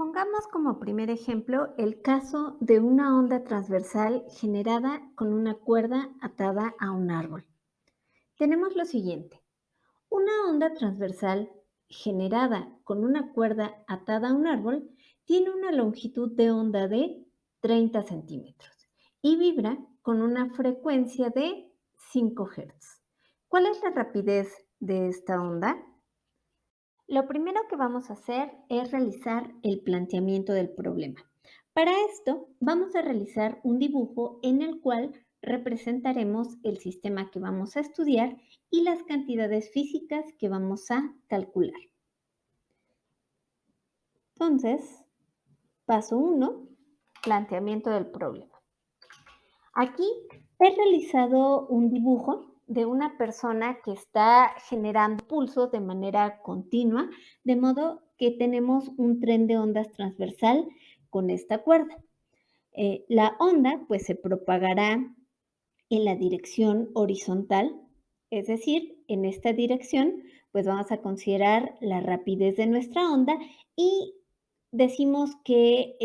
Pongamos como primer ejemplo el caso de una onda transversal generada con una cuerda atada a un árbol. Tenemos lo siguiente: una onda transversal generada con una cuerda atada a un árbol tiene una longitud de onda de 30 centímetros y vibra con una frecuencia de 5 Hz. ¿Cuál es la rapidez de esta onda? Lo primero que vamos a hacer es realizar el planteamiento del problema. Para esto, vamos a realizar un dibujo en el cual representaremos el sistema que vamos a estudiar y las cantidades físicas que vamos a calcular. Entonces, paso 1, planteamiento del problema. Aquí he realizado un dibujo de una persona que está generando pulsos de manera continua, de modo que tenemos un tren de ondas transversal con esta cuerda. La onda pues se propagará en la dirección horizontal, es decir, en esta dirección pues vamos a considerar la rapidez de nuestra onda y decimos que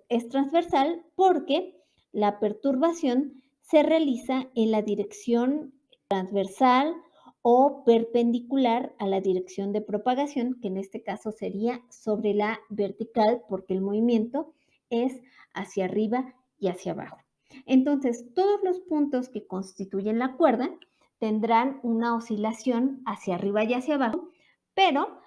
es transversal porque la perturbación se realiza en la dirección transversal o perpendicular a la dirección de propagación, que en este caso sería sobre la vertical porque el movimiento es hacia arriba y hacia abajo. Entonces, todos los puntos que constituyen la cuerda tendrán una oscilación hacia arriba y hacia abajo, pero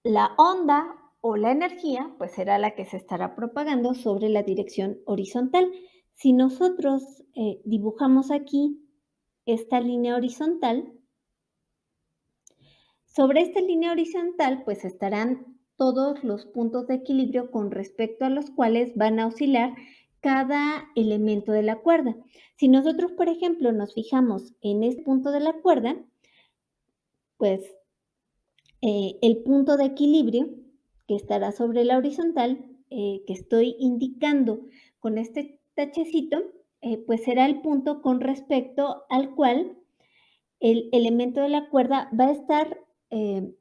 la onda o la energía, pues será la que se estará propagando sobre la dirección horizontal. Si nosotros dibujamos aquí esta línea horizontal, sobre esta línea horizontal, pues estarán todos los puntos de equilibrio con respecto a los cuales van a oscilar cada elemento de la cuerda. Si nosotros, por ejemplo, nos fijamos en este punto de la cuerda, pues el punto de equilibrio que estará sobre la horizontal, que estoy indicando con este tachecito, pues será el punto con respecto al cual el elemento de la cuerda va a estar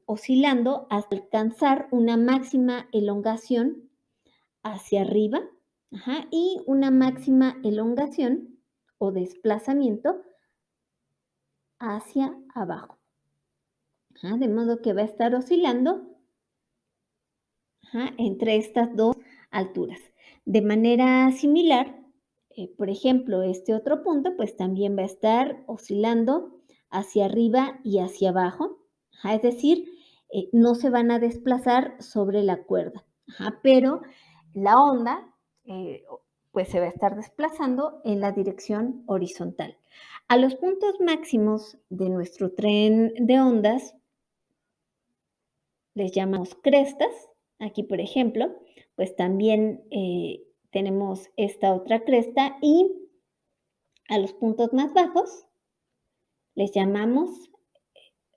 oscilando hasta alcanzar una máxima elongación hacia arriba, ajá, y una máxima elongación o desplazamiento hacia abajo. Ajá, de modo que va a estar oscilando, ajá, entre estas dos alturas. De manera similar, por ejemplo, este otro punto, pues también va a estar oscilando hacia arriba y hacia abajo, ajá, es decir, no se van a desplazar sobre la cuerda, ajá, pero la onda pues se va a estar desplazando en la dirección horizontal. A los puntos máximos de nuestro tren de ondas les llamamos crestas. Aquí, por ejemplo, pues también tenemos esta otra cresta y a los puntos más bajos les llamamos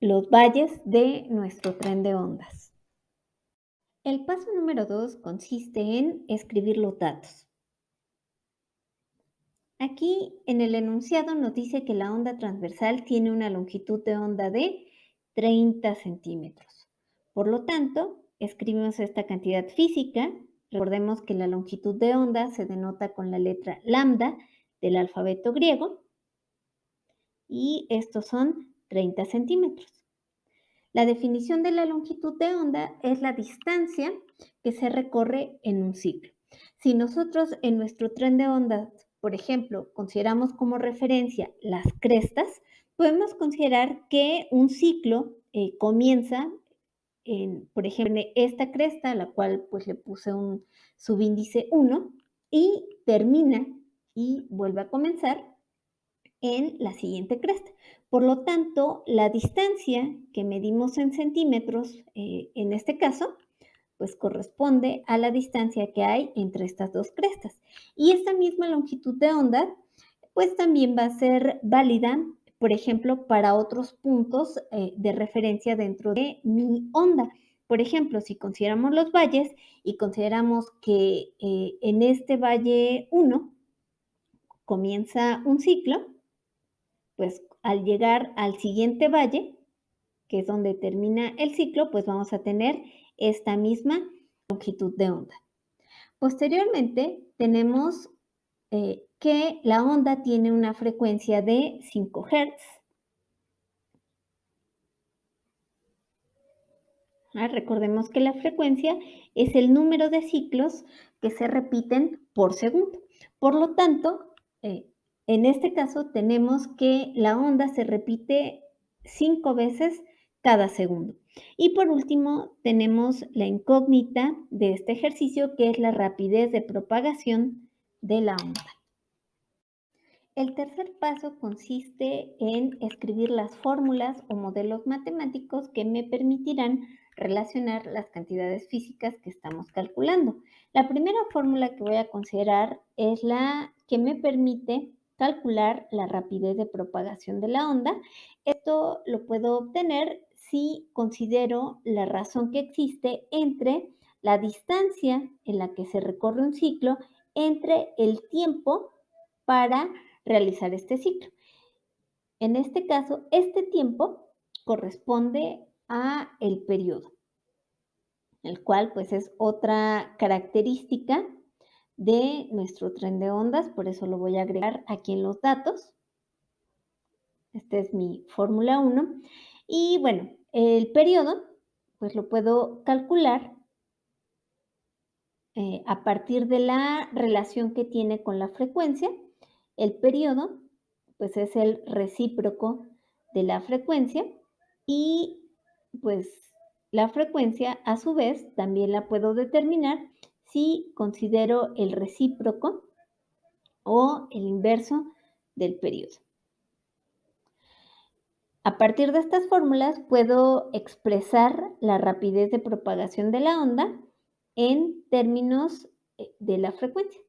los valles de nuestro tren de ondas. El paso número 2 consiste en escribir los datos. Aquí en el enunciado nos dice que la onda transversal tiene una longitud de onda de 30 centímetros. Por lo tanto, escribimos esta cantidad física. Recordemos que la longitud de onda se denota con la letra lambda del alfabeto griego y estos son 30 centímetros. La definición de la longitud de onda es la distancia que se recorre en un ciclo. Si nosotros en nuestro tren de ondas, por ejemplo, consideramos como referencia las crestas, podemos considerar que un ciclo comienza por ejemplo, en esta cresta, a la cual pues le puse un subíndice 1 y termina y vuelve a comenzar en la siguiente cresta. Por lo tanto, la distancia que medimos en centímetros, en este caso, pues corresponde a la distancia que hay entre estas dos crestas. Y esta misma longitud de onda, pues también va a ser válida, por ejemplo, para otros puntos de referencia dentro de mi onda. Por ejemplo, si consideramos los valles y consideramos que en este valle 1 comienza un ciclo, pues al llegar al siguiente valle, que es donde termina el ciclo, pues vamos a tener esta misma longitud de onda. Posteriormente, tenemos que la onda tiene una frecuencia de 5 Hz. Recordemos que la frecuencia es el número de ciclos que se repiten por segundo. Por lo tanto, en este caso tenemos que la onda se repite 5 veces cada segundo. Y por último, tenemos la incógnita de este ejercicio, que es la rapidez de propagación de la onda. El tercer paso consiste en escribir las fórmulas o modelos matemáticos que me permitirán relacionar las cantidades físicas que estamos calculando. La primera fórmula que voy a considerar es la que me permite calcular la rapidez de propagación de la onda. Esto lo puedo obtener si considero la razón que existe entre la distancia en la que se recorre un ciclo entre el tiempo para realizar este ciclo. En este caso, este tiempo corresponde a el periodo, el cual pues es otra característica de nuestro tren de ondas, por eso lo voy a agregar aquí en los datos. Esta es mi fórmula 1. Y bueno, el periodo pues lo puedo calcular a partir de la relación que tiene con la frecuencia. El periodo pues es el recíproco de la frecuencia y pues la frecuencia a su vez también la puedo determinar si considero el recíproco o el inverso del periodo. A partir de estas fórmulas puedo expresar la rapidez de propagación de la onda en términos de la frecuencia.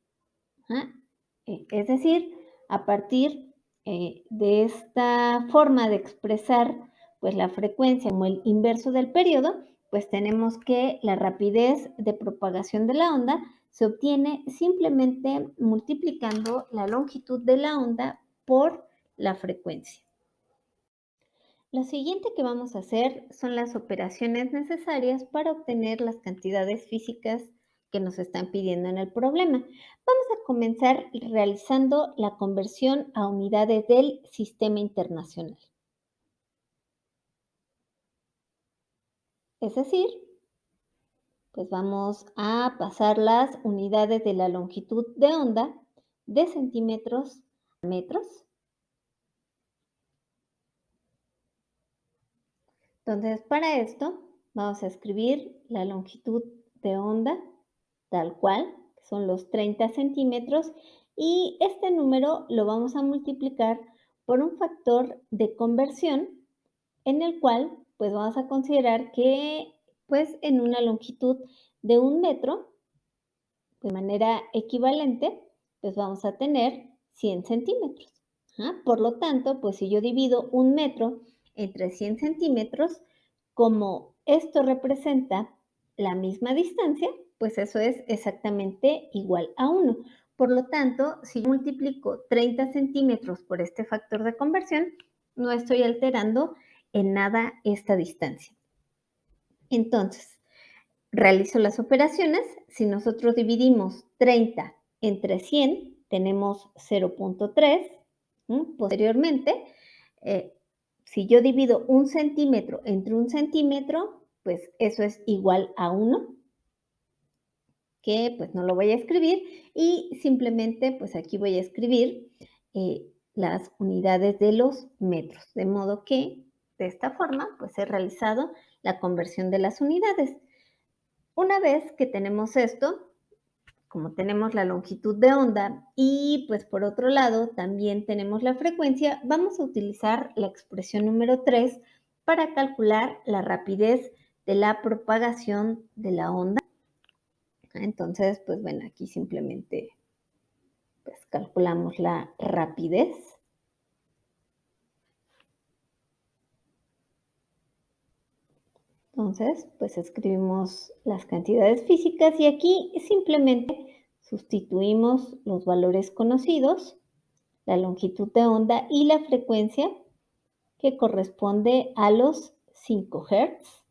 Es decir, a partir de esta forma de expresar pues, la frecuencia como el inverso del periodo, pues tenemos que la rapidez de propagación de la onda se obtiene simplemente multiplicando la longitud de la onda por la frecuencia. Lo siguiente que vamos a hacer son las operaciones necesarias para obtener las cantidades físicas que nos están pidiendo en el problema. Vamos a comenzar realizando la conversión a unidades del sistema internacional. Es decir, pues vamos a pasar las unidades de la longitud de onda de centímetros a metros. Entonces, para esto vamos a escribir la longitud de onda tal cual, son los 30 centímetros, y este número lo vamos a multiplicar por un factor de conversión en el cual pues vamos a considerar que pues en una longitud de 1 metro, de manera equivalente, pues vamos a tener 100 centímetros. Por lo tanto, pues si yo divido 1 metro entre 100 centímetros, como esto representa la misma distancia, pues eso es exactamente igual a 1. Por lo tanto, si yo multiplico 30 centímetros por este factor de conversión, no estoy alterando en nada esta distancia. Entonces, realizo las operaciones. Si nosotros dividimos 30 entre 100, tenemos 0.3. Posteriormente, si yo divido 1 centímetro entre 1 centímetro, pues eso es igual a 1, que pues no lo voy a escribir, y simplemente pues aquí voy a escribir las unidades de los metros, de modo que de esta forma pues he realizado la conversión de las unidades. Una vez que tenemos esto, como tenemos la longitud de onda y pues por otro lado también tenemos la frecuencia, vamos a utilizar la expresión número 3 para calcular la rapidez de la propagación de la onda. Entonces, pues bueno, aquí simplemente pues, calculamos la rapidez. Entonces, pues escribimos las cantidades físicas y aquí simplemente sustituimos los valores conocidos, la longitud de onda y la frecuencia que corresponde a los 5 Hz.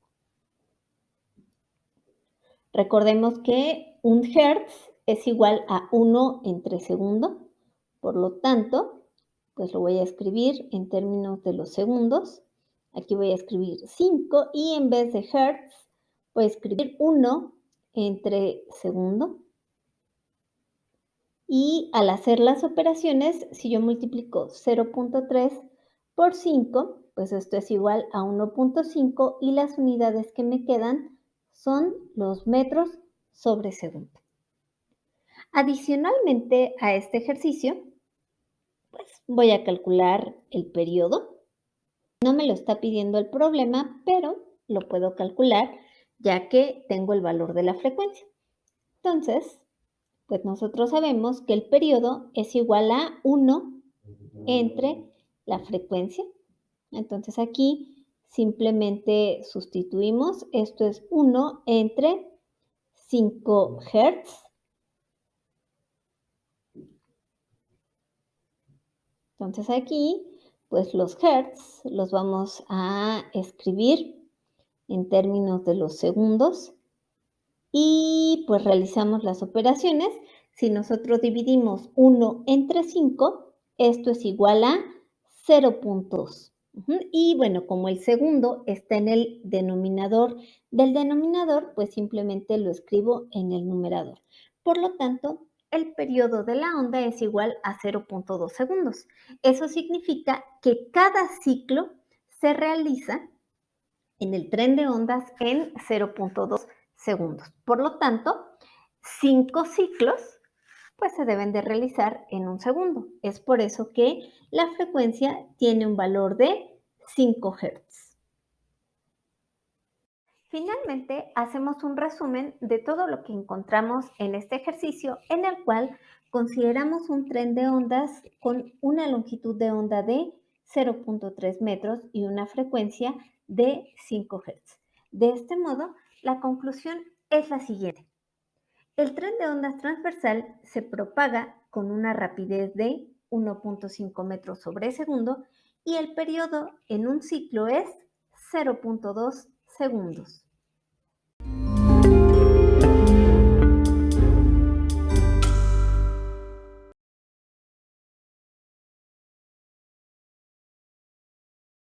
Recordemos que un Hertz es igual a 1 entre segundo, por lo tanto, pues lo voy a escribir en términos de los segundos. Aquí voy a escribir 5 y en vez de Hertz voy a escribir 1 entre segundo. Y al hacer las operaciones, si yo multiplico 0.3 por 5, pues esto es igual a 1.5 y las unidades que me quedan son los metros sobre segundo. Adicionalmente a este ejercicio, pues voy a calcular el periodo. No me lo está pidiendo el problema, pero lo puedo calcular ya que tengo el valor de la frecuencia. Entonces, pues nosotros sabemos que el periodo es igual a 1 entre la frecuencia. Entonces aquí simplemente sustituimos, esto es 1 entre 5 Hz. Entonces aquí, pues los Hz los vamos a escribir en términos de los segundos y pues realizamos las operaciones. Si nosotros dividimos 1 entre 5, esto es igual a 0.2. Y bueno, como el segundo está en el denominador del denominador, pues simplemente lo escribo en el numerador. Por lo tanto, el periodo de la onda es igual a 0.2 segundos. Eso significa que cada ciclo se realiza en el tren de ondas en 0.2 segundos. Por lo tanto, 5 ciclos pues se deben de realizar en un segundo. Es por eso que la frecuencia tiene un valor de 5 Hz. Finalmente, hacemos un resumen de todo lo que encontramos en este ejercicio, en el cual consideramos un tren de ondas con una longitud de onda de 0.3 metros y una frecuencia de 5 Hz. De este modo, la conclusión es la siguiente. El tren de ondas transversal se propaga con una rapidez de 1.5 metros sobre segundo y el periodo en un ciclo es 0.2 segundos.